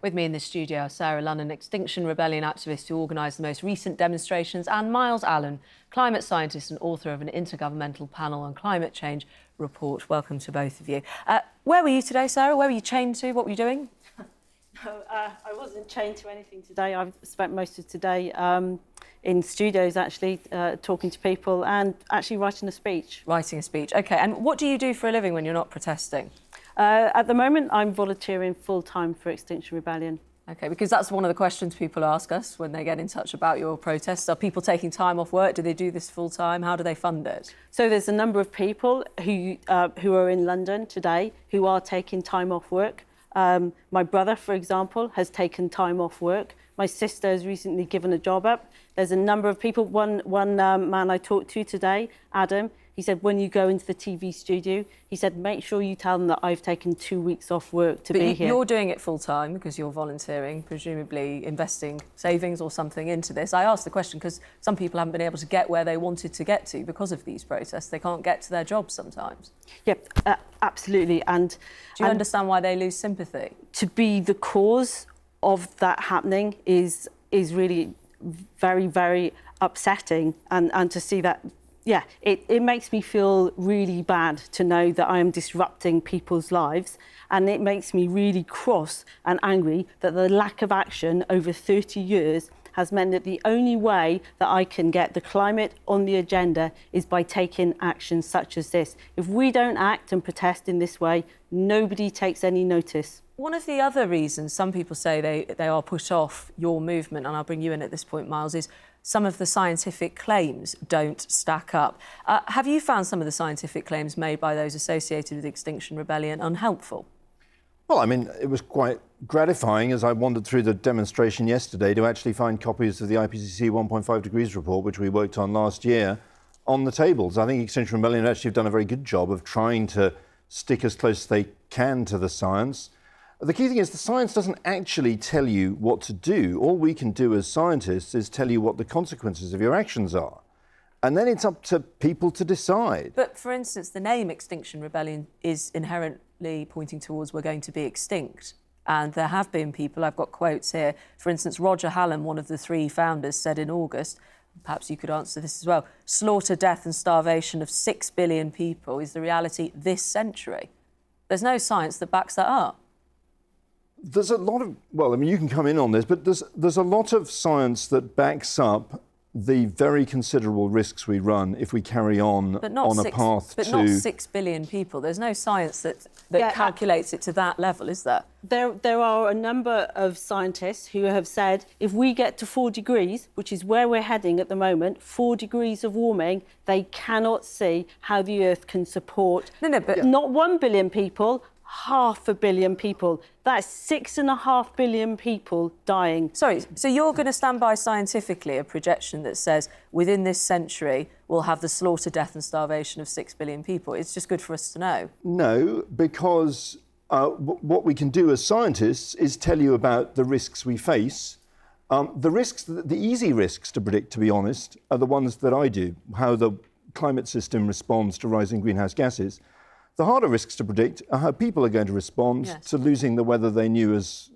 With me in the studio are Sarah Lunnon, Extinction Rebellion activist who organised the most recent demonstrations, and Miles Allen, climate scientist and author of an intergovernmental panel on climate change report. Welcome to both of you. Where were you today, Sarah? Where were you chained to? What were you doing? No, I wasn't chained to anything today. I've spent most of today in studios, actually, talking to people and actually writing a speech. Writing a speech. OK, and what do you do for a living when you're not protesting? At the moment, I'm volunteering full-time for Extinction Rebellion. OK, because that's one of the questions people ask us when they get in touch about your protests. Are people taking time off work? Do they do this full-time? How do they fund it? So there's a number of people who are in London today who are taking time off work. My brother, for example, has taken time off work. My sister has recently given a job up. There's a number of people. One man I talked to today, Adam, he said, when you go into the TV studio, he said, make sure you tell them that I've taken 2 weeks off work to be here. You're doing it full-time because you're volunteering, presumably investing savings or something into this. I asked the question because some people haven't been able to get where they wanted to get to because of these protests. They can't get to their jobs sometimes. Yep, absolutely. And do you understand why they lose sympathy? To be the cause of that happening is really very, very upsetting. And to see that, yeah, it makes me feel really bad to know that I am disrupting people's lives, and it makes me really cross and angry that the lack of action over 30 years has meant that the only way that I can get the climate on the agenda is by taking action such as this. If we don't act and protest in this way, nobody takes any notice. One of the other reasons some people say they are put off your movement, and I'll bring you in at this point, Miles, is some of the scientific claims don't stack up. Have you found some of the scientific claims made by those associated with Extinction Rebellion unhelpful? Well, I mean, it was quite gratifying as I wandered through the demonstration yesterday to actually find copies of the IPCC 1.5 degrees report, which we worked on last year, on the tables. I think Extinction Rebellion actually have done a very good job of trying to stick as close as they can to the science. The key thing is the science doesn't actually tell you what to do. All we can do as scientists is tell you what the consequences of your actions are. And then it's up to people to decide. But, for instance, the name Extinction Rebellion is inherently pointing towards we're going to be extinct. And there have been people, I've got quotes here, for instance, Roger Hallam, one of the three founders, said in August, perhaps you could answer this as well, slaughter, death and starvation of 6 billion people is the reality this century. There's no science that backs that up. There's a lot of, well, I mean, you can come in on this, but there's a lot of science that backs up the very considerable risks we run if we carry on a path to... But not 6 billion people. There's no science that calculates it to that level, is there? There are a number of scientists who have said if we get to 4 degrees, which is where we're heading at the moment, 4 degrees of warming, they cannot see how the Earth can support not 1 billion people, 500 million people. That's 6.5 billion people dying. Sorry, so you're going to stand by scientifically a projection that says within this century we'll have the slaughter, death and starvation of 6 billion people? It's just good for us to know. No, because what we can do as scientists is tell you about the risks we face. The easy risks to predict, to be honest, are the ones that I do, how the climate system responds to rising greenhouse gases. The harder risks to predict are how people are going to respond to losing the weather they knew as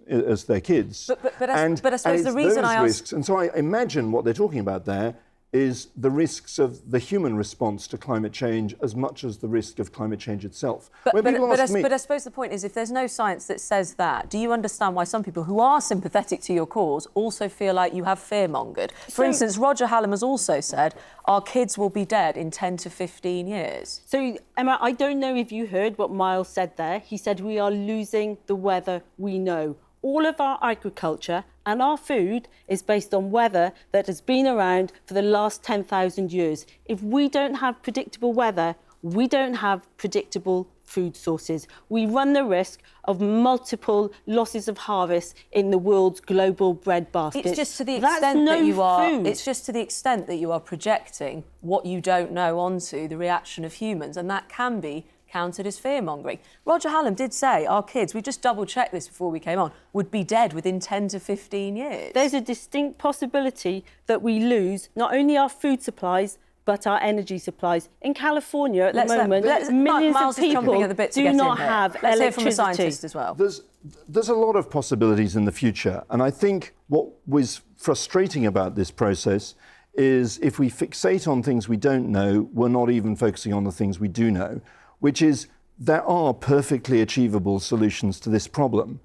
their kids. But I suppose the reason I asked... risks, and so I imagine what they're talking about there is the risks of the human response to climate change as much as the risk of climate change itself. But I suppose the point is, if there's no science that says that, do you understand why some people who are sympathetic to your cause also feel like you have fear-mongered? For instance, Roger Hallam has also said our kids will be dead in 10 to 15 years. So, Emma, I don't know if you heard what Miles said there. He said we are losing the weather we know. All of our agriculture and our food is based on weather that has been around for the last 10,000 years. If we don't have predictable weather, we don't have predictable food sources. We run the risk of multiple losses of harvest in the world's global bread basket. It's just to the extent that you are. It's just to the extent that you are projecting what you don't know onto the reaction of humans, and that can be counted as fear-mongering. Roger Hallam did say our kids, we just double-checked this before we came on, would be dead within 10 to 15 years. There's a distinct possibility that we lose not only our food supplies but our energy supplies. In California at the Let's let- moment, let's- millions Miles of is chomping people at the bit to do get in not here. have Let's hear from a electricity. scientist as well. There's a lot of possibilities in the future. And I think what was frustrating about this process is if we fixate on things we don't know, we're not even focusing on the things we do know, which is there are perfectly achievable solutions to this problem.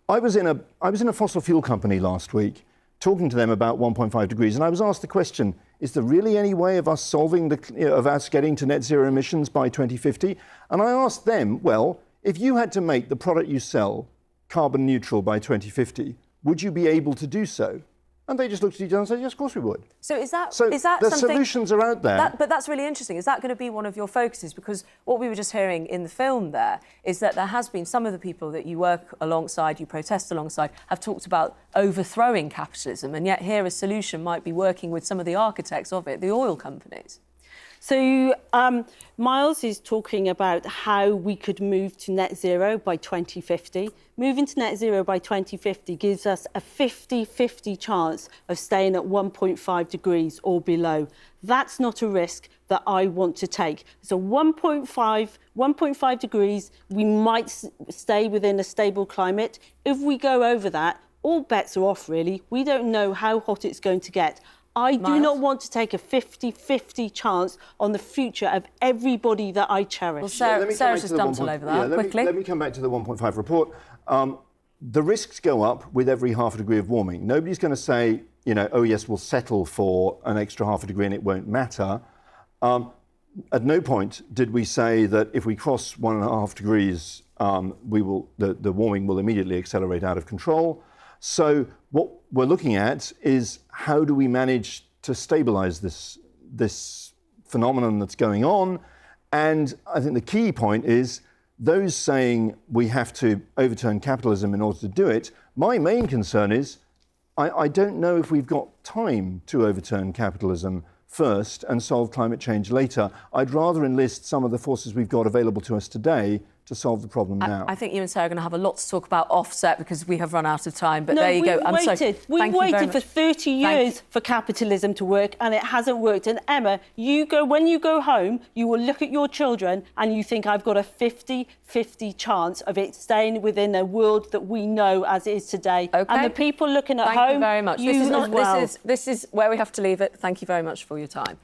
I was in a fossil fuel company last week talking to them about 1.5 degrees, and I was asked the question, is there really any way of us of us getting to net zero emissions by 2050? And I asked them, well, if you had to make the product you sell carbon neutral by 2050, would you be able to do so? And they just looked at each other and said, yes, of course we would. So is that the something... solutions are out there. But that's really interesting. Is that going to be one of your focuses? Because what we were just hearing in the film there is that there has been some of the people that you work alongside, you protest alongside, have talked about overthrowing capitalism, and yet here a solution might be working with some of the architects of it, the oil companies. So Miles is talking about how we could move to net zero by 2050. Moving to net zero by 2050 gives us a 50-50 chance of staying at 1.5 degrees or below. That's not a risk that I want to take. So 1.5 degrees, we might stay within a stable climate. If we go over that, all bets are off, really. We don't know how hot it's going to get. I do not want to take a 50-50 chance on the future of everybody that I cherish. Well, Sarah's just dumped all over that, quickly. Let me come back to the 1.5 report. The risks go up with every half a degree of warming. Nobody's going to say, you know, oh, yes, we'll settle for an extra half a degree and it won't matter. At no point did we say that if we cross 1.5 degrees, the warming will immediately accelerate out of control. So what we're looking at is how do we manage to stabilise this phenomenon that's going on? And I think the key point is those saying we have to overturn capitalism in order to do it. My main concern is I don't know if we've got time to overturn capitalism first and solve climate change later. I'd rather enlist some of the forces we've got available to us today to solve the problem now. I think you and Sarah are going to have a lot to talk about offset because we have run out of time, but there you go. We've waited for 30 years for capitalism to work and it hasn't worked. And Emma, when you go home, you will look at your children and you think I've got a 50-50 chance of it staying within a world that we know as it is today. Okay. And the people looking at home, thank you very much. This is where we have to leave it. Thank you very much for your time.